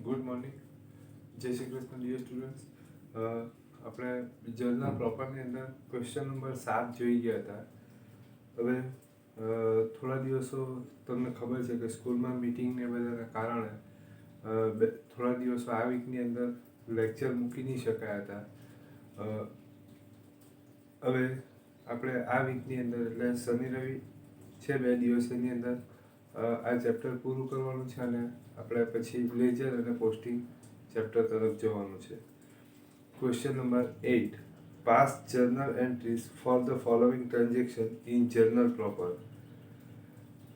Good morning, જય Shri Krishna dear students. આપણે journal પ્રોપરની અંદર ક્વેશ્ચન નંબર 7 જોઈ ગયા હતા. હવે થોડા દિવસો તમને ખબર છે કે સ્કૂલમાં મિટિંગને બધાના કારણે થોડા દિવસો આ વીકની અંદર લેક્ચર મૂકી નહીં શકાયા હતા. હવે આપણે આ વીકની અંદર એટલે શનિ રવિ છે 2 દિવસ, એની અંદર આ ચેપ્ટર પૂરું કરવાનું છે અને આપણે પછી લેજર અને પોસ્ટિંગ ચેપ્ટર તરફ જવાનું છે. Question number 8. Pass journal entries for the following transaction in journal proper.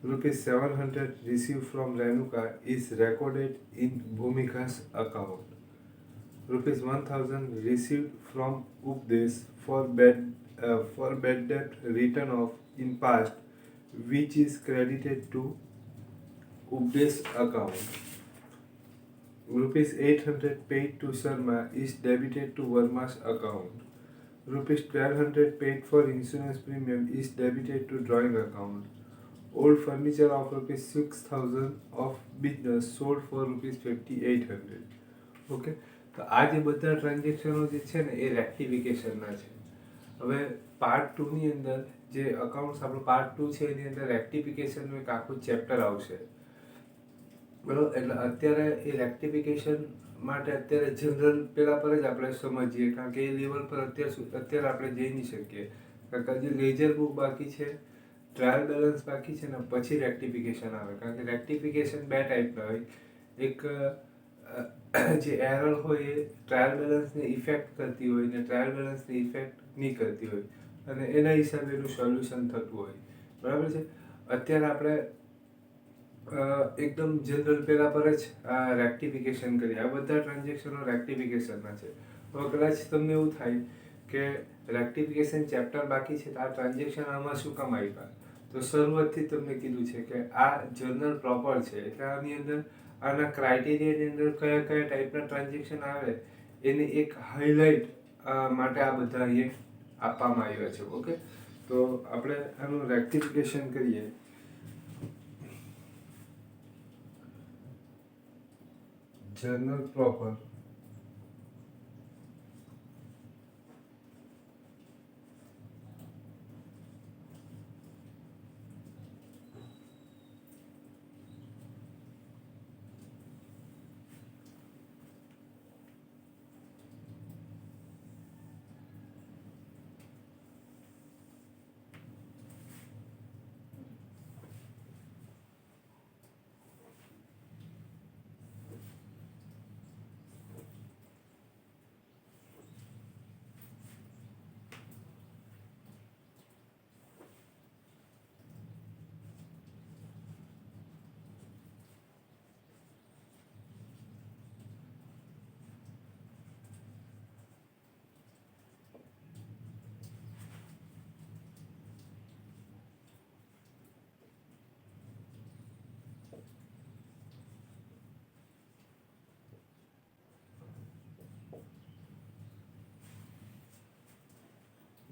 ₹700 received from Renuka is recorded in Bhumika's account. ₹1000 received from Updesh for bad debt written off in past, which is credited to Updesh account. ₹800 paid to Sharma is debited to Verma's account. ₹1200 paid for insurance premium is debited to drawing account. Old furniture of ₹6000 of business sold for ₹5800. Okay, તો આ જે બધા ટ્રાન્ઝેક્શનો જે છે ને એ રેક્ટિફિકેશનના છે. હવે part 2ની અંદર જે અકાઉન્ટ્સ આપણું પાર્ટ 2 છે એની અંદર રેક્ટિફિકેશનનું એક આખું ચેપ્ટર આવશે, બરાબર. એટલે અત્યારે એ રેક્ટિફિકેશન માટે અત્યારે જનરલ પેલા પર જ આપણે સમજીએ, કારણ કે એ લેવલ પર અત્યારે આપણે જઈ નહીં શકીએ, કારણ કે હજી લેજર બુક બાકી છે, ટ્રાયલ બેલેન્સ બાકી છે ને પછી રેક્ટિફિકેશન આવે. કારણ કે રેક્ટિફિકેશન 2 ટાઈપના હોય. એક જે એરર હોય એ ટ્રાયલ બેલેન્સને ઇફેક્ટ કરતી હોય ને ટ્રાયલ બેલેન્સને ઇફેક્ટ નહીં કરતી હોય, અને એના હિસાબે એનું સોલ્યુશન થતું હોય, બરાબર છે. અત્યારે આપણે એકદમ જનરલ પેલા પર જ આ રેક્ટિફિકેશન કરીએ. આ બધા ટ્રાન્ઝેક્શનો રેક્ટિફિકેશનના છે. હવે કદાચ તમને એવું થાય કે રેક્ટિફિકેશન ચેપ્ટર બાકી છે તો આ ટ્રાન્ઝેક્શન આમાં શું કામ આવ્યા, તો શરૂઆતથી તમને કીધું છે કે આ જર્નલ પ્રોપર છે, એટલે આની અંદર આના ક્રાઇટેરિયાની અંદર કયા કયા ટાઈપના ટ્રાન્ઝેક્શન આવે એની એક હાઇલાઇટ માટે આ બધા અહીંયા આપવામાં આવ્યા છે. ઓકે, તો આપણે આનું રેક્ટિફિકેશન કરીએ. Journal proper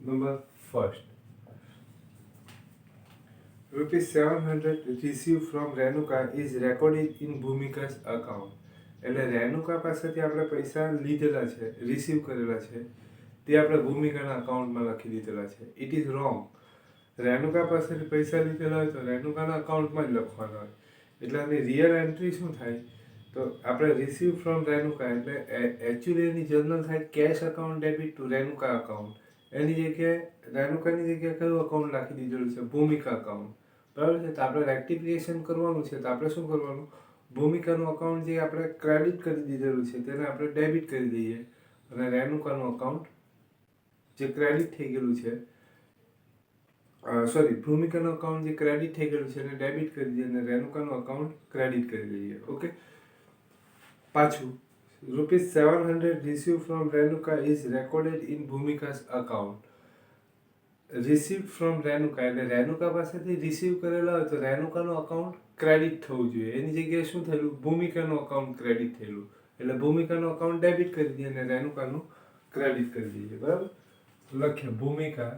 Number first. ₹700 received from Renuka is recorded in Bhumika's account. એટલે રેનુકા પાસેથી આપણે પૈસા લીધેલા છે, રિસીવ કરેલા છે, તે આપણે ભૂમિકાના અકાઉન્ટમાં લખી દીધેલા છે. It is wrong. રેનુકા પાસેથી પૈસા લીધેલા હોય તો રેનુકાના અકાઉન્ટમાં જ લખવાના હોય. એટલે આની રિયલ એન્ટ્રી શું થાય, તો આપણે રિસીવ ફ્રોમ રેનુકા એટલે એકચ્યુઅલી એની જર્નલ થાય cash account debit to Renuka account. એની જગ્યાએ રેનુકાની જગ્યાએ કયું અકાઉન્ટ નાખી દીધેલું છે, ભૂમિકા અકાઉન્ટ, બરાબર છે. તો આપણે રેક્ટિફિકેશન કરવાનું છે, તો આપણે શું કરવાનું, ભૂમિકાનું અકાઉન્ટ જે આપણે ક્રેડિટ કરી દીધેલું છે તેને આપણે ડેબિટ કરી દઈએ, અને રેનુકાનું અકાઉન્ટ જે ક્રેડિટ થઈ ગયેલું છે, ભૂમિકાનું અકાઉન્ટ જે ક્રેડિટ થઈ ગયેલું છે એને ડેબિટ કરી દઈએ અને રેનુકાનું અકાઉન્ટ ક્રેડિટ કરી દઈએ. ઓકે, પાછું ₹700 received from Renuka is recorded in Bhumika's account. Receive from Renuka એટલે રેનુકા પાસેથી રિસીવ કરેલા હોય તો રેનુકાનું અકાઉન્ટ ક્રેડિટ થવું જોઈએ. એની જગ્યાએ શું થયેલું, ભૂમિકાનું અકાઉન્ટ ક્રેડિટ થયેલું, એટલે ભૂમિકાનું અકાઉન્ટ ડેબિટ કરી દઈએ અને રેનુકાનું ક્રેડિટ કરી દઈએ, બરાબર. લખીએ ભૂમિકા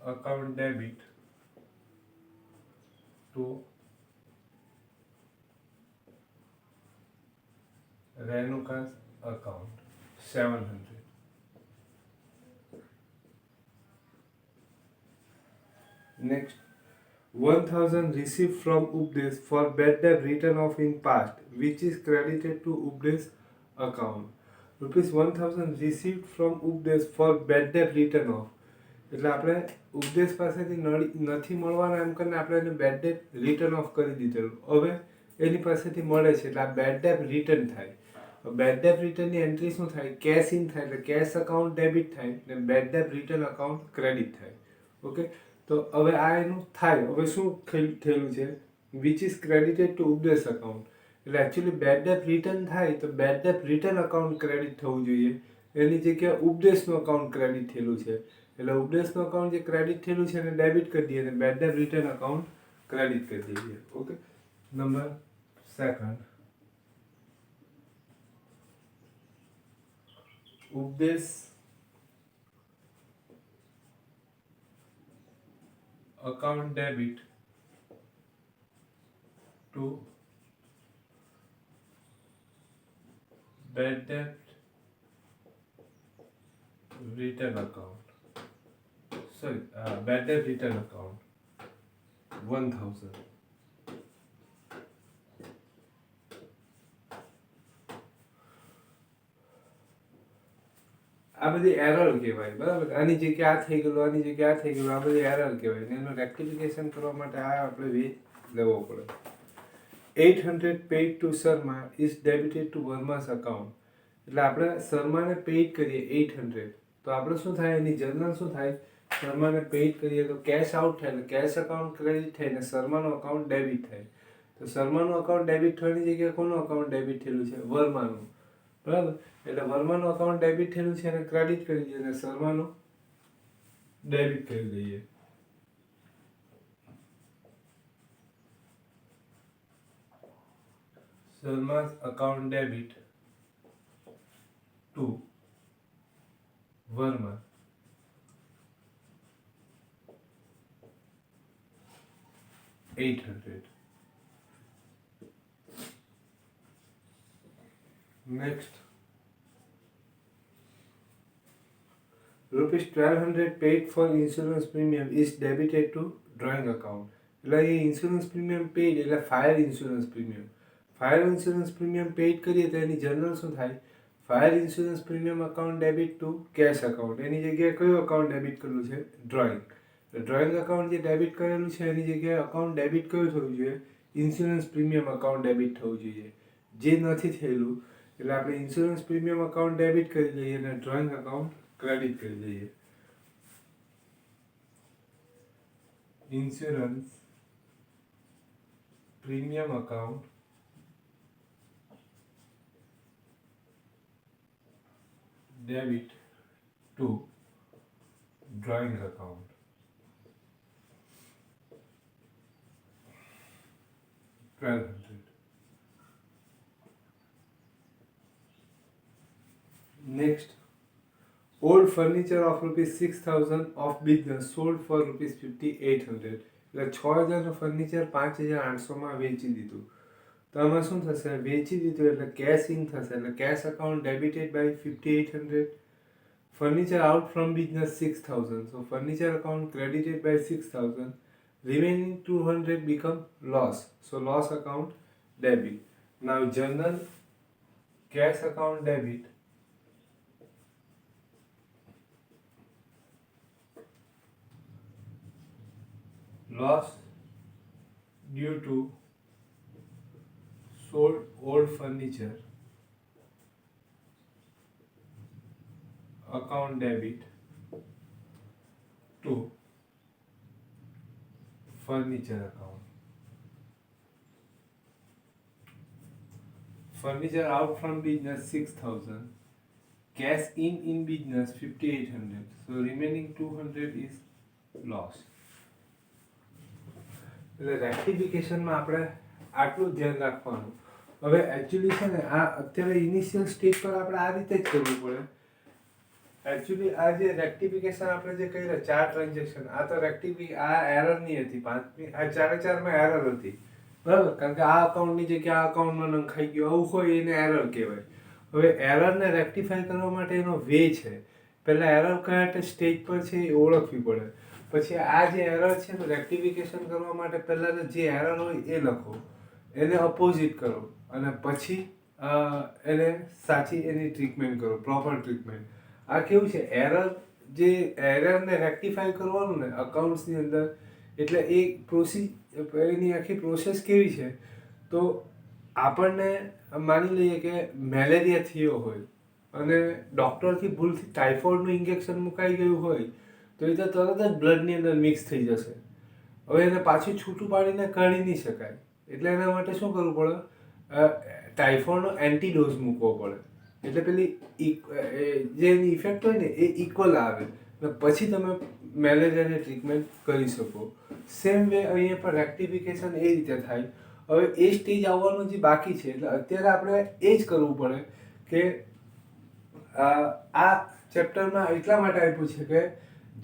account debit to Renuka's account 700. Next, 1000 received from Updesh for bad debt written off in past, which is credited to Updesh account. Rupees 1000 received from Updesh for bad debt written off. એટલે આપણે ઉપદેશ પાસેથી નથી મળવાના એમ કરીને આપણે એને bed debt return of કરી દીધેલું. હવે એની પાસેથી મળે છે એટલે આ બેડ ડેટ રિટર્ન થાય. બેડ ડેટ રિટર્નની એન્ટ્રી શું થાય? કેશ ઇન થાય એટલે કેશ અકાઉન્ટ ડેબિટ થાય ને bad debt return account credit થાય. ઓકે, તો હવે આ એનું થાય. હવે શું થયેલું છે? Which is credited to Updesh account. એટલે એકચ્યુઅલી બેડ ડેટ રિટર્ન થાય તો bad debt return account credit થવું જોઈએ. એની જગ્યાએ ઉપદેશનું અકાઉન્ટ ક્રેડિટ થયેલું છે. એટલે ઉપદેશનું અકાઉન્ટ જે ક્રેડિટ થયેલું છે એને ડેબિટ કરી દઈએ અને bad debt return account credit કરી દઈએ. Okay, number second, Updesh account debit to bad debt return account. Bad debt return account 1000. આ બધી એરર કહેવાય, બરાબર. આની જગ્યાએ આ થઈ ગયેલું, આની જગ્યાએ આ થઈ ગયેલું, આ બધી એરર કહેવાય ને એનું રેક્ટિફિકેશન કરવા માટે આ આપણે વે લેવો પડે. 800 paid to Sharma is debited to Varma's account. એટલે આપણે શર્માને પેઇડ કરીએ 800 તો આપણે શું થાય? એની જનરલ શું થાય? શર્માને પેઇડ કરીએ તો કેશ આઉટ થાય એટલે કેશ અકાઉન્ટ ક્રેડિટ થાય ને શર્માનું અકાઉન્ટ ડેબિટ થાય. તો શર્માનું અકાઉન્ટ ડેબિટ થવાની જગ્યાએ કોનું અકાઉન્ટ ડેબિટ થયેલું છે? વર્માનું, બરાબર. એટલે વર્માનું અકાઉન્ટ ડેબિટ થયેલું છે એને ક્રેડિટ કરી દઈએ અને શર્માનું ડેબિટ કરી દઈએ. શર્મા's account debit to Verma 800. Next, rupees 1200 paid for insurance premium is debited to drawing account. એટલે એ ઇન્સ્યોરન્સ પ્રીમિયમ પેઇડ એટલે fire insurance premium. Fire insurance premium paid કરીએ તો એની જનરલ શું થાય? Fire insurance premium account debit to cash account. એની જગ્યાએ કયું અકાઉન્ટ ડેબિટ કરેલું છે? ડ્રોઈંગ. ડ્રોઈંગ અકાઉન્ટ જે ડેબિટ કરેલું છે એની જગ્યાએ અકાઉન્ટ ડેબિટ કયું થવું જોઈએ? ઇન્સ્યોરન્સ પ્રીમિયમ અકાઉન્ટ ડેબિટ થવું જોઈએ. જે નથી થયેલું એટલે આપણે ઇન્સ્યોરન્સ પ્રીમિયમ અકાઉન્ટ ડેબિટ કરી લઈએ અને ડ્રોઈંગ અકાઉન્ટ ક્રેડિટ કરી દઈએ. Insurance premium account debit to drawing account. $1200. Next, old furniture of rupees 6000 of business sold for rupees 5800. એટલે 6000 ફર્નિચર 5800 વેચી દીધું. તો આમાં શું થશે? વેચી દીધું એટલે કેશ ઇન થશે એટલે cash account debited by 5800. Furniture out from business 6000, so furniture account credited by 6000. Remaining 200 become loss, so loss account debit. Now journal cash account debit loss due to sold old furniture account debit to furniture account. Furniture out from business 6000, cash in business 5800, so remaining 200 is loss. એટલે રેક્ટિફિકેશનમાં આપણે આટલું ધ્યાન રાખવાનું. હવે actually છે ને આ અત્યારે ઇનિશિયલ સ્ટેજ પર આપણે આ રીતે જ કરવું પડે એકચ્યુઅલી આ જે રેક્ટિફિકેશન આપણે જે કર્યા 4 ટ્રાન્ઝેક્શન, આ તો આ એરર નહીં હતી પાંચમી, આ ચારે ચારમાં એરર હતી, બરાબર? કારણ કે આ અકાઉન્ટની જગ્યાએ આ અકાઉન્ટમાં નંખાઈ ગયું, આવું હોય એને એરર કહેવાય. હવે એરરને રેક્ટિફાઈ કરવા માટે એનો વે છે. પહેલાં એરર કયા સ્ટેજ પર છે એ ઓળખવી પડે. પછી આ જે એરર છે તો રેક્ટિફિકેશન કરવા માટે પહેલાં જે એરર હોય એ લખો, એને અપોઝિટ કરો અને પછી એને સાચી એની ટ્રીટમેન્ટ કરો, પ્રોપર ટ્રીટમેન્ટ. આ કેવું છે, એરરને રેક્ટિફાઈ કરવાનું ને અકાઉન્ટ્સની અંદર, એટલે એની આખી પ્રોસેસ કેવી છે, તો આપણને માની લઈએ કે મેલેરિયા થયો હોય અને ડૉક્ટરથી ભૂલથી ટાઇફોઇડનું ઇન્જેક્શન મુકાઈ ગયું હોય તો એ તો તરત જ બ્લડની અંદર મિક્સ થઈ જશે. હવે એને પાછું છૂટું પાડીને કાઢી નહીં શકાય, એટલે એના માટે શું કરવું પડે, ટાઇફોઇડનો એન્ટીડોઝ મૂકવો પડે. એટલે પેલી જે એની ઇફેક્ટ હોય ને એ ઇક્વલ આવે ને પછી તમે મેલેરિયાની ટ્રીટમેન્ટ કરી શકો. સેમ વે અહીંયા પણ રેક્ટિફિકેશન એ રીતે થાય. હવે એ સ્ટેજ આવવાનું જે બાકી છે, એટલે અત્યારે આપણે એ જ કરવું પડે કે આ ચેપ્ટરમાં એટલા માટે આપ્યું છે કે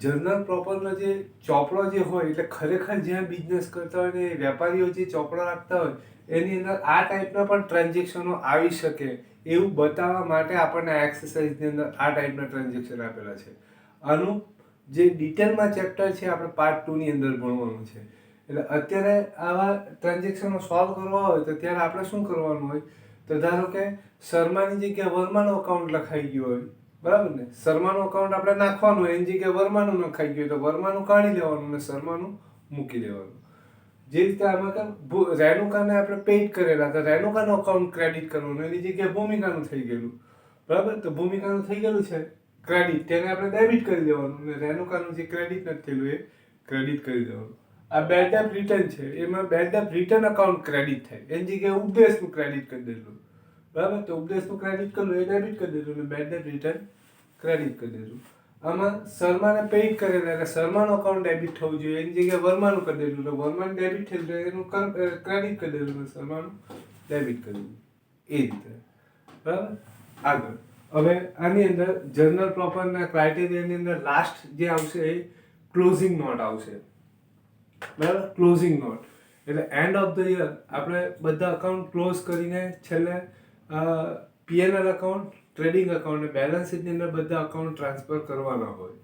જનરલ પ્રોપરનો જે ચોપડો જે હોય, એટલે ખરેખર જ્યાં બિઝનેસ કરતા હોય ને વેપારીઓ જે ચોપડા રાખતા હોય એની અંદર આ ટાઈપના પણ ટ્રાન્ઝેક્શનો આવી શકે એવું બતાવવા માટે આપણને આ એક્સરસાઇઝની અંદર આ ટાઈપના ટ્રાન્ઝેક્શન આપેલા છે. આનું જે ડિટેલમાં ચેપ્ટર છે આપણે પાર્ટ 2ની અંદર ભણવાનું છે. એટલે અત્યારે આવા ટ્રાન્ઝેક્શનો સોલ્વ કરવા હોય તો ત્યારે આપણે શું કરવાનું હોય, તો ધારો કે શર્માની જગ્યાએ વર્માનું અકાઉન્ટ લખાઈ ગયું હોય, બરાબર ને? શર્માનું અકાઉન્ટ આપણે નાખવાનું હોય, એની જગ્યાએ વર્માનું નખાઈ ગયું તો વર્માનું કાઢી લેવાનું અને શર્માનું મૂકી દેવાનું. જે રીતે આમાં રેણુકાને આપણે પેઇડ કરેલા તો રેણુકાનું અકાઉન્ટ ક્રેડિટ કરવાનું, એની જગ્યાએ ભૂમિકાનું થઈ ગયેલું, બરાબર? તો ભૂમિકાનું થઈ ગયેલું છે ક્રેડિટ, તેને આપણે ડેબિટ કરી દેવાનું અને રેણુકાનું જે ક્રેડિટ નથી થયેલું એ ક્રેડિટ કરી દેવાનું. આ બેડ ડેટ રિટર્ન છે, એમાં bad debt return account credit થાય, એની જગ્યાએ ઉપદેશનું ક્રેડિટ કરી દેલું, બરાબર? તો ઉપદેશનું ક્રેડિટ કરલું એ ડેબિટ કરી દેલું અને બેડ ડેટ રિટર્ન ક્રેડિટ કરી દેલું. આમાં શર્માને પેઇડ કરેલા એટલે શર્માનું અકાઉન્ટ ડેબિટ થવું જોઈએ, એની જગ્યાએ વર્માનું કરી દેલું એટલે વર્માનું ડેબિટ થયેલું એનું ક્રેડિટ કરી દેલું અને શર્માનું ડેબિટ કરી દેલું. એ રીતે, બરાબર? આગળ હવે આની અંદર જનરલ પ્રોપરના ક્રાઇટેરિયાની અંદર લાસ્ટ જે આવશે એ ક્લોઝિંગ નોટ આવશે, બરાબર? ક્લોઝિંગ નોટ એટલે એન્ડ ઓફ ધ યર આપણે બધા અકાઉન્ટ ક્લોઝ કરીને છેલ્લે પીએનએલ અકાઉન્ટ, ટ્રેડિંગ અકાઉન્ટ અને બેલેન્સ શીટની અંદર બધા અકાઉન્ટ ટ્રાન્સફર કરવાના હોય.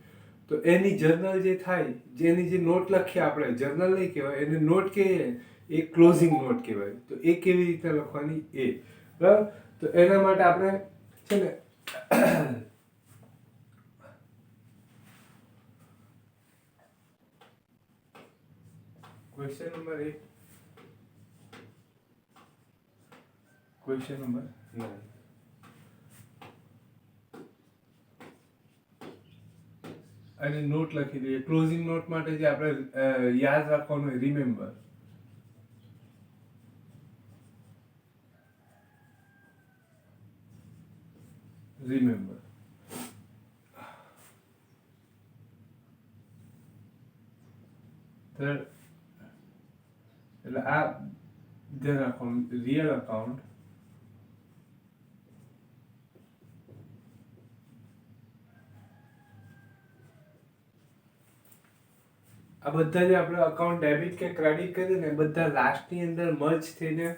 તો એની જર્નલ જે થાય, જેની જે નોટ લખીએ આપણે, જર્નલ નહીં કહેવાય, એને નોટ કહીએ એ ક્લોઝિંગ નોટ કહેવાય. તો એ કેવી રીતે લખવાની એ, બરાબર? તો એના માટે આપણે છે ને ક્વેશ્ચન નંબર 1, ક્વેશ્ચન નંબર 9 અને નોટ લખી દઈએ. ક્લોઝિંગ નોટ માટે જે આપણે યાદ રાખવાનું હોય, રિમેમ્બર. એટલે આ ધ્યાન રાખવાનું, રિયલ અકાઉન્ટ આ બધા જે આપણે અકાઉન્ટ ડેબિટ કે ક્રેડિટ કરીએ ને બધા લાસ્ટની અંદર મર્જ થઈને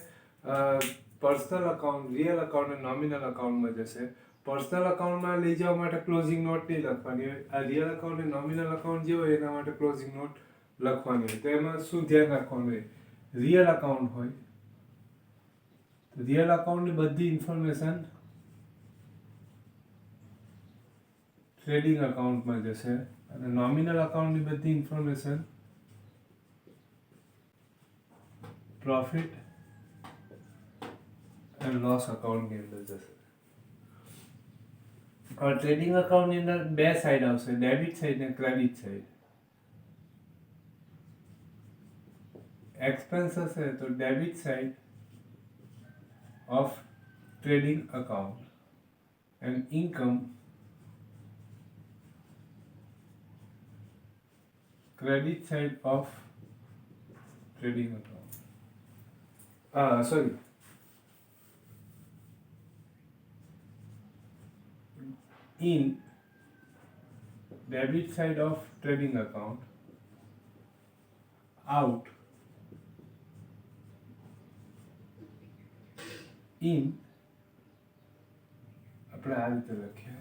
પર્સનલ અકાઉન્ટ, રિયલ અકાઉન્ટ અને નોમિનલ અકાઉન્ટમાં જશે. પર્સનલ અકાઉન્ટમાં લઈ જવા માટે ક્લોઝિંગ નોટ નહીં લખવાની હોય, આ રિયલ અકાઉન્ટ અને નોમિનલ અકાઉન્ટ જે હોય એના માટે ક્લોઝિંગ નોટ લખવાની હોય. તો એમાં શું ધ્યાન રાખવાનું હોય, રિયલ અકાઉન્ટ હોય રિયલ અકાઉન્ટની બધી ઇન્ફોર્મેશન ટ્રેડિંગ અકાઉન્ટમાં જશે અને નોમિનલ અકાઉન્ટની બધી ઇન્ફોર્મેશન પ્રોફિટ એન્ડ લોસ અકાઉન્ટની અંદર જશે. ટ્રેડિંગ અકાઉન્ટની અંદર બે સાઈડ આવશે, ડેબિટ સાઈડ અને ક્રેડિટ સાઈડ. એક્સપેન્સ હશે તો debit side of trading account and income credit side of trading account. Sorry. In debit side of trading account out in આપણે આ રીતે લખીએ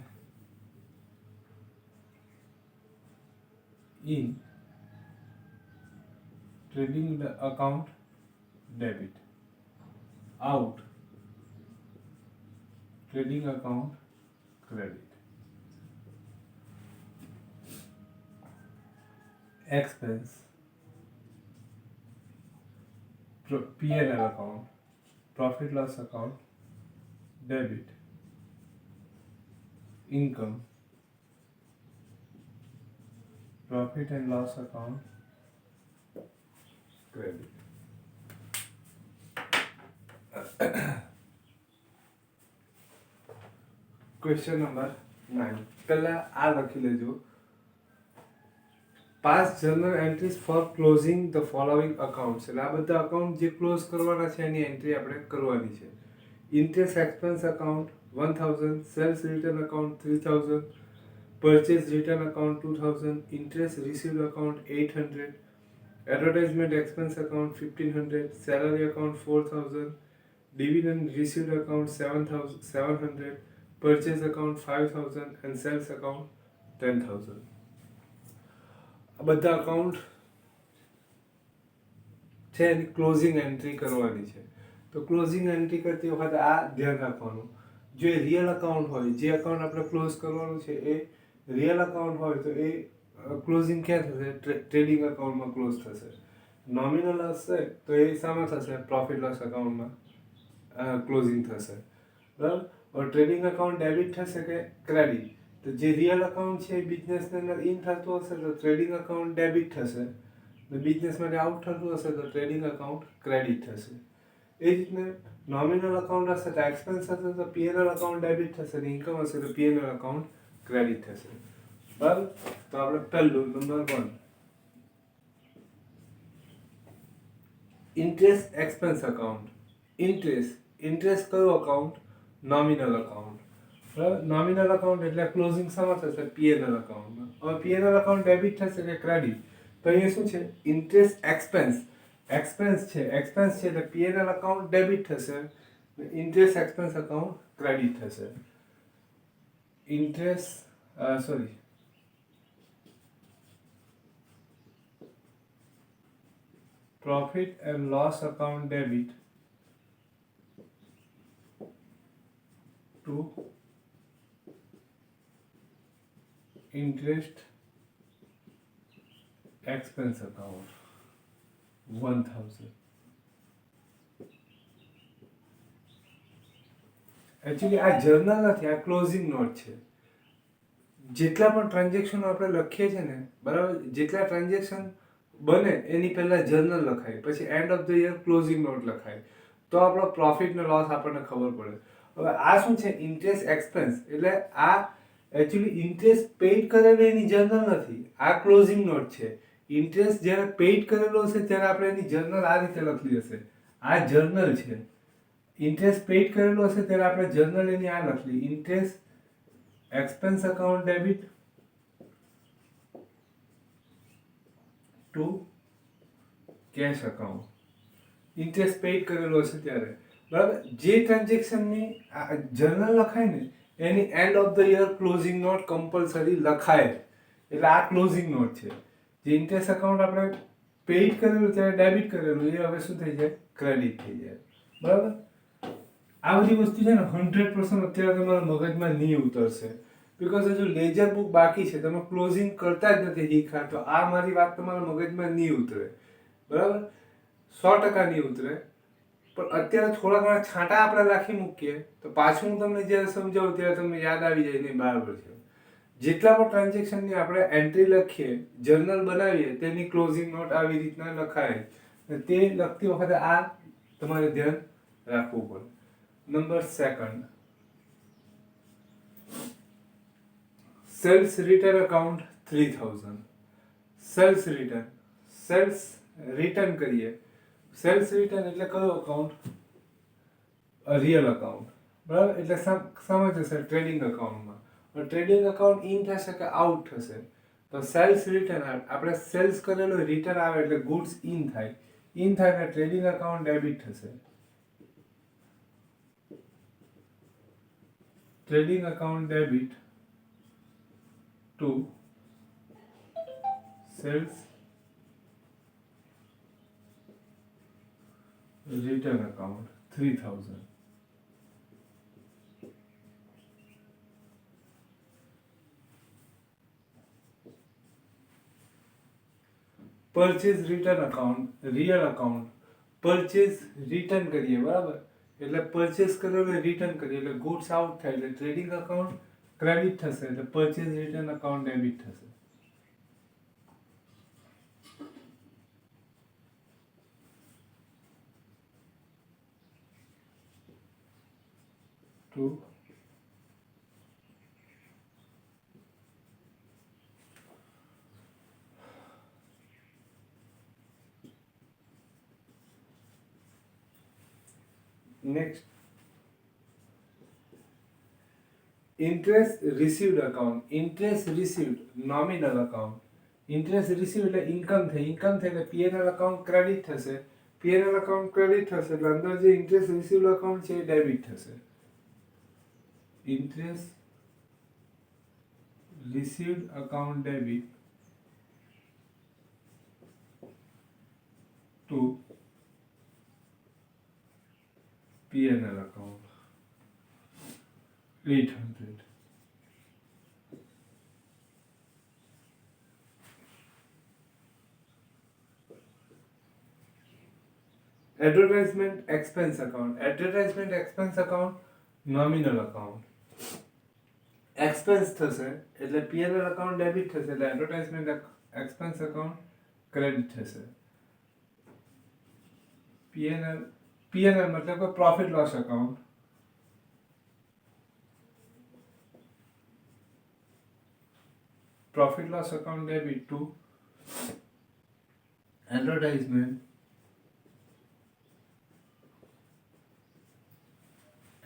in trading account debit out trading account credit expense P&L account profit loss account debit income profit and loss account credit question number 9 પહેલા આ લખી લેજો pass journal entries for closing the following accounts એટલે આ બધા account જે close કરવાના છે એની એન્ટ્રી આપણે કરવાની છે interest expense account 1000 sales return account 3000 purchase return account 2000 interest received account 800 advertisement expense account 1500 salary account 4000 dividend received account 700 purchase account 5000 and sales account 10000 આ બધા અકાઉન્ટ છે એની ક્લોઝિંગ એન્ટ્રી કરવાની છે તો ક્લોઝિંગ એન્ટ્રી કરતી વખતે આ ધ્યાન રાખવાનું જો એ રિયલ અકાઉન્ટ હોય જે અકાઉન્ટ આપણે ક્લોઝ કરવાનું છે એ રિયલ અકાઉન્ટ હોય તો એ ક્લોઝિંગ ક્યાં થશે ટ્રેડિંગ અકાઉન્ટમાં ક્લોઝ થશે નોમિનલ હશે તો એ શામાં થશે પ્રોફિટ લોસ અકાઉન્ટમાં ક્લોઝિંગ થશે બરાબર और ट्रेडिंग अकाउंट डेबिट થશે કે ક્રેડિટ તો જે રિયલ અકાઉન્ટ છે એ બિઝનેસની અંદર ઇન થતું હશે તો ટ્રેડિંગ અકાઉન્ટ ડેબિટ થશે ને બિઝનેસ માટે આઉટ થતું હશે તો ટ્રેડિંગ અકાઉન્ટ ક્રેડિટ થશે એ જ રીતને નોમિનલ અકાઉન્ટ હશે તો એક્સપેન્સ હશે તો પીએનએલ અકાઉન્ટ ડેબિટ થશે ને ઇન્કમ હશે તો પીએનએલ અકાઉન્ટ ક્રેડિટ થશે બરાબર તો આપણે પહેલું number 1 interest expense account interest કયો અકાઉન્ટ નોમિનલ અકાઉન્ટ બરાબર નોમિનલ અકાઉન્ટ એટલે ક્લોઝિંગ શામાં થશે પીએનએલ અકાઉન્ટમાં હવે પીએનએલ અકાઉન્ટ ડેબિટ થશે કે ક્રેડિટ તો અહીંયા શું છે ઇન્ટરેસ્ટ એક્સપેન્સ છે એટલે પીએનએલ અકાઉન્ટ ડેબિટ થશે ઇન્ટરેસ્ટ એક્સપેન્સ અકાઉન્ટ ક્રેડિટ થશે profit and loss account debit to interest expense account 1000 actually આ જર્નલ નથી આ ક્લોઝિંગ નોટ છે જેટલા પણ ટ્રાન્ઝેક્શન આપણે લખીએ છીએ ને બરાબર જેટલા ટ્રાન્ઝેક્શન બને એની પહેલા જર્નલ લખાય પછી end of the year closing note લખાય તો આપણો પ્રોફિટ ને લોસ આપણને ખબર પડે હવે આ શું છે ઇન્ટરેસ્ટ એક્સપેન્સ એટલે આ એકચ્યુઅલી ઇન્ટરેસ્ટ પેઇડ કરેલો એની જર્નલ નથી આ ક્લોઝિંગ નોટ છે ઇન્ટરેસ્ટ જ્યારે પેઇડ કરેલો હશે ત્યારે આપણે એની જર્નલ આ રીતે લખી હશે આ જર્નલ છે ઇન્ટરેસ્ટ પેઇડ કરેલો હશે ત્યારે આપણે જર્નલ એની આ લખી interest expense account debit to cash account interest paid કરેલો હશે ત્યારે બરાબર જે ટ્રાન્ઝેક્શનની જર્નલ લખાય ને એની end of the year closing note compulsory લખાય એટલે આ ક્લોઝિંગ નોટ છે જે ઇન્ટરેસ્ટ અકાઉન્ટ આપણે પેઇડ કરેલું ત્યારે ડેબિટ કરેલું એ હવે શું થઈ જાય ક્રેડિટ થઈ જાય બરાબર આ બધી વસ્તુ છે ને 100% અત્યારે તમારા મગજમાં નહીં ઉતરશે બીકોઝ હજુ લેજર બુક બાકી છે તમે ક્લોઝિંગ કરતા જ નથી શીખા તો આ મારી વાત તમારા મગજમાં નહીં ઉતરે બરાબર 100% નહીં ઉતરે પણ અત્યારે થોડા ઘણા છાંટા આપણે રાખી મૂકીએ તો પાછું હું તમને જ્યારે સમજાવું ત્યારે તમને યાદ આવી જાય નહીં બરાબર છે જેટલા પણ ટ્રાન્ઝેક્શનની આપણે એન્ટ્રી લખીએ જર્નલ બનાવીએ તેની ક્લોઝિંગ નોટ આવી રીતના લખાય તે લખતી વખતે આ તમારે ધ્યાન રાખવું પડે number 2 sales return account 3000 sales return કરીએ સેલ્સ રિટર્ન એટલે કયો અકાઉન્ટ રિયલ અકાઉન્ટ બરાબર એટલે સમજ હશે ટ્રેડિંગ અકાઉન્ટમાં ટ્રેડિંગ અકાઉન્ટ ઇન થશે કે આઉટ થશે તો સેલ્સ રિટર્ન આપણે સેલ્સ કરેલો રિટર્ન આવે એટલે ગુડ્સ ઇન થાય એટલે ટ્રેડિંગ અકાઉન્ટ ડેબિટ થશે. Trading account debit to sales return account 3000. Purchase return account real account purchase return કરીએ બરાબર એટલે purchase કરેલું રિટર્ન કરીએ એટલે goods out થાય એટલે trading account ક્રેડિટ થશે એટલે purchase return account ડેબિટ થશે. To next interest received account nominal account interest received એટલે ઇન્કમ થઈ એટલે P&L account ક્રેડિટ થશે એટલે અંદર જે interest received account છે એ ડેબિટ થશે. interest received account debit to P&L account 800. Advertisement expense account nominal account expense થશે એટલે P&L account ડેબિટ થશે એટલે advertisement expense account ક્રેડિટ થશે. P&L मतलब કે profit loss account debit to advertisement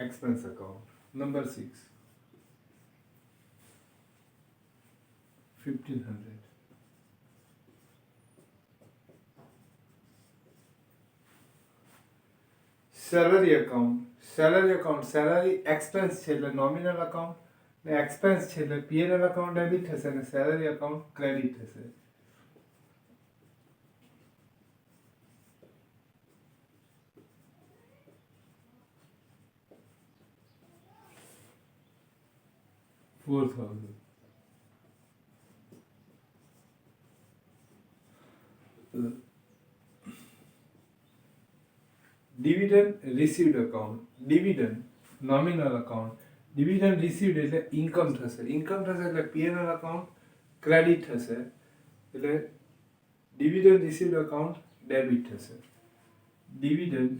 expense account. Number 6 1500. Salary account salary expense છે એટલે nominal account ને expense છે એટલે P&L account ડેબિટ થશે અને salary account ક્રેડિટ થશે. $4,000. Dividend received account nominal account dividend received એટલે ઇન્કમ થશે એટલે P&L account ક્રેડિટ થશે એટલે dividend received account ડેબિટ થશે. dividend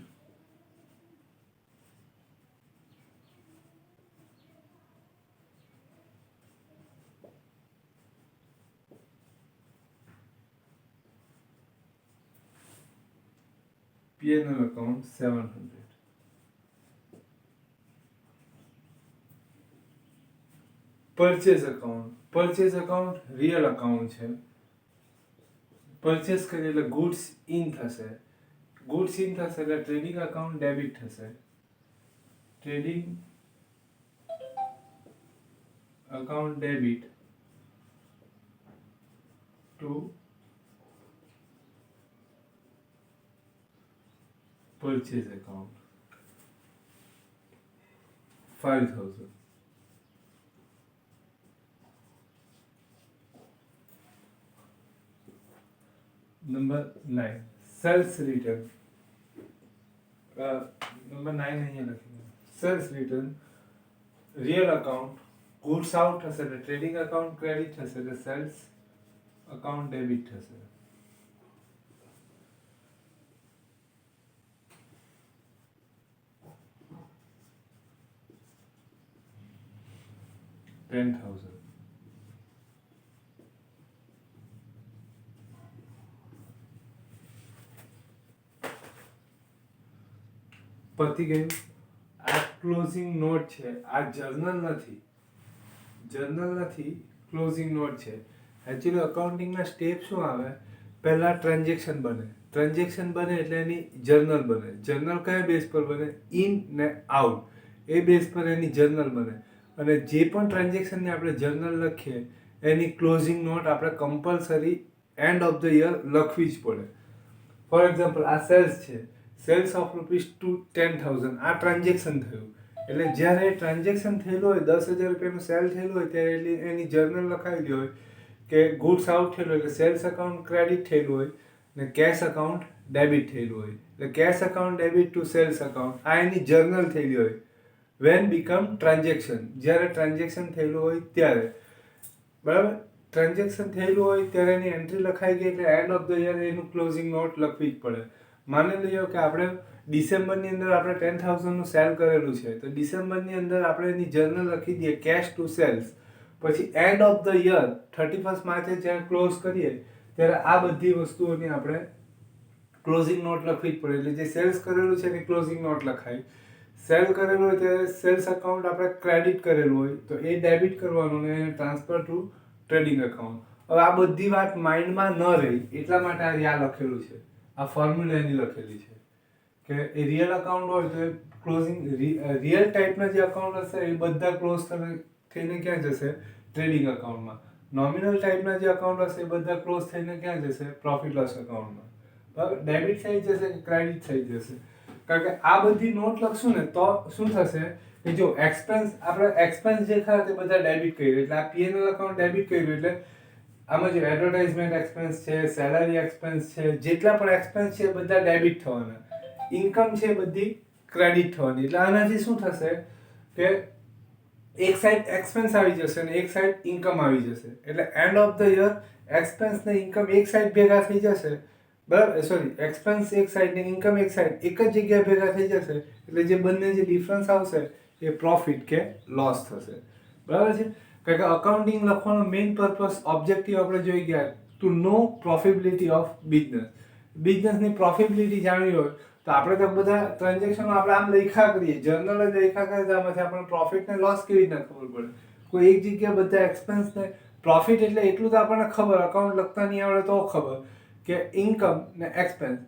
P&L account 700. Purchase account real account છે. purchase કરીએ એટલે goods in થશે એટલે trading account ડેબિટ થશે. trading account debit to purchase account 5,000. Number 9 sales return. Number 9 અહીંયા લખીએ. sales return real account goods out થશે એટલે trading account credit થશે એટલે sales account debit થશે. $10,000. પતી ગયું. આ ક્લોઝિંગ નોટ છે, આ જર્નલ નથી ક્લોઝિંગ નોટ છે. એકચ્યુઅલી અકાઉન્ટિંગના સ્ટેપ શું આવે? પહેલાં ટ્રાન્ઝેક્શન બને એટલે એની જર્નલ બને. જર્નલ કયા બેઝ પર બને? ઇન ને આઉટ, એ બેઝ પર એની જર્નલ બને. અને જે પણ ટ્રાન્ઝેક્શનની આપણે જર્નલ લખીએ એની ક્લોઝિંગ નોટ આપણે compulsory and of the year લખવી જ પડે. ફોર એક્ઝામ્પલ, આ સેલ્સ છે, સેલ્સ ઓફ ₹10,000, આ ટ્રાન્ઝેક્શન થયું. એટલે જ્યારે ટ્રાન્ઝેક્શન થયેલું હોય, 10,000 રૂપિયાનું સેલ થયેલું હોય ત્યારે એની જર્નલ લખાવેલી હોય કે ગુડ્સ આઉટ થયેલું એટલે સેલ્સ અકાઉન્ટ ક્રેડિટ થયેલું હોય ને કેશ અકાઉન્ટ ડેબિટ થયેલું હોય. એટલે cash account debit to sales account, આ એની જર્નલ થયેલી હોય. વેન બીકમ ટ્રાન્ઝેક્શન, જ્યારે ટ્રાન્ઝેક્શન થયેલું હોય ત્યારે. બરાબર? ટ્રાન્ઝેક્શન થયેલું હોય ત્યારે એની એન્ટ્રી લખાઈ ગઈ એટલે એન્ડ ઓફ ધ યર એનું ક્લોઝિંગ નોટ લખવી જ પડે. માની લઈએ કે આપણે ડિસેમ્બરની અંદર આપણે 10,000નું સેલ કરેલું છે, તો ડિસેમ્બરની અંદર આપણે એની જર્નલ લખી દઈએ કેશ ટુ સેલ્સ. પછી એન્ડ ઓફ ધ યર 31 માર્ચે જ્યારે ક્લોઝ કરીએ ત્યારે આ બધી વસ્તુઓની આપણે ક્લોઝિંગ નોટ લખવી જ પડે. એટલે જે સેલ્સ કરેલું છે એની ક્લોઝિંગ નોટ લખાય. સેલ કરેલું હોય ત્યારે સેલ્સ અકાઉન્ટ આપણે ક્રેડિટ કરેલું હોય તો એ ડેબિટ કરવાનું ને એને ટ્રાન્સફર ટુ ટ્રેડિંગ અકાઉન્ટ. હવે આ બધી વાત માઇન્ડમાં ન રહી એટલા માટે આ લખેલું છે, આ ફોર્મ્યુલા એની લખેલી છે કે એ રિયલ અકાઉન્ટ હોય તો એ ક્લોઝિંગ રિયલ ટાઈપના જે અકાઉન્ટ હશે એ બધા ક્લોઝ થઈને ક્યાં જશે? ટ્રેડિંગ અકાઉન્ટમાં. નોમિનલ ટાઈપના જે અકાઉન્ટ હશે એ બધા ક્લોઝ થઈને ક્યાં જશે? પ્રોફિટ લોસ અકાઉન્ટમાં. બરાબર? ડેબિટ થઈ જશે કે ક્રેડિટ થઈ જશે? કારણ કે આ બધી નોટ લખશું ને તો શું થશે કે જો આપણે એક્સપેન્સ જે ખરા તે બધા ડેબિટ કર્યું એટલે આ P&L અકાઉન્ટ ડેબિટ કર્યું એટલે આમાં જે એડવર્ટાઇઝમેન્ટ એક્સપેન્સ છે, સેલરી એક્સપેન્સ છે, જેટલા પણ એક્સપેન્સ છે એ બધા ડેબિટ થવાના. ઇન્કમ છે બધી ક્રેડિટ થવાની. એટલે આનાથી શું થશે કે એક સાઈડ એક્સપેન્સ આવી જશે અને એક સાઈડ ઇન્કમ આવી જશે. એટલે and of the year expense ને ઇન્કમ એક સાઈડ ભેગા થઈ જશે. બરાબર? સોરી, એક્સપેન્સ એક સાઈડ ને ઇન્કમ એક સાઈડ એક જ જગ્યાએ ભેગા થઈ જશે. એટલે જે બંને જે ડિફરન્સ આવશે એ પ્રોફિટ કે લોસ થશે. બરાબર છે? કારણ કે અકાઉન્ટિંગ લખવાનો મેઇન પર્પસ ઓબ્જેક્ટિવ આપણે જોઈ ગયા to know profitability of business. બિઝનેસની પ્રોફિટેબિલિટી જાણવી હોય તો આપણે તો બધા ટ્રાન્ઝેક્શનો આપણે આમ લખ્યા કરીએ, જર્નલ જ લખ્યા કરીએ તો આમાંથી આપણને પ્રોફિટ ને લોસ કેવી રીતના ખબર પડે? કોઈ એક જગ્યાએ બધા એક્સપેન્સ ને પ્રોફિટ એટલે એટલું તો આપણને ખબર, અકાઉન્ટ લખતા નહીં આવડે તો ખબર કે ઇન્કમ ને expense,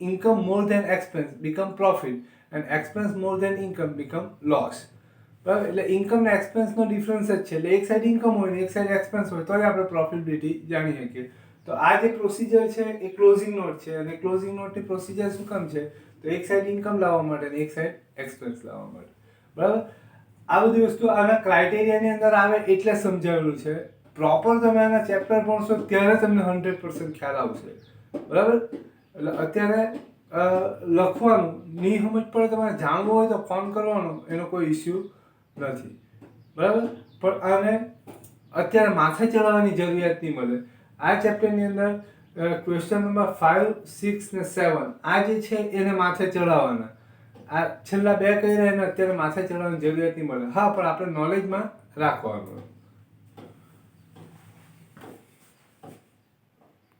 income more than expense become profit and expense more than income become loss. બરાબર? એટલે ઇન્કમ ને એક્સપેન્સનો ડિફરન્સ જ છે. એટલે એક સાઈડ ઇન્કમ હોય ને એક સાઈડ એક્સપેન્સ હોય તો આપણે પ્રોફિટેબિલિટી જાણી શકીએ. તો આ જે પ્રોસિજર છે એ ક્લોઝિંગ નોટ છે અને ક્લોઝિંગ નોટની પ્રોસિજર શું કામ છે? તો એક સાઈડ ઇન્કમ લાવવા માટે અને એક સાઈડ એક્સપેન્સ લાવવા માટે. બરાબર? આ બધી વસ્તુ આના ક્રાઇટેરિયાની અંદર આવે એટલે સમજાવેલું છે. પ્રોપર તમે આના ચેપ્ટર ભણશો ત્યારે તમને 100% ખ્યાલ આવશે. બરાબર? એટલે અત્યારે લખવાનું નહીં સમજ પડે, તમારે જાણવું હોય તો ફોન કરવાનો, એનો કોઈ ઇસ્યુ નથી. બરાબર? પણ આને અત્યારે માથે ચડાવવાની જરૂરિયાત નહીં મળે. આ ચેપ્ટરની અંદર ક્વેશ્ચન નંબર 5, 6 ને 7 આ જે છે એને માથે ચડાવવાના. આ છેલ્લા બે કર્યા એને અત્યારે માથે ચડાવવાની જરૂરિયાત નહીં મળે. હા, પણ આપણે નોલેજમાં રાખવાનું.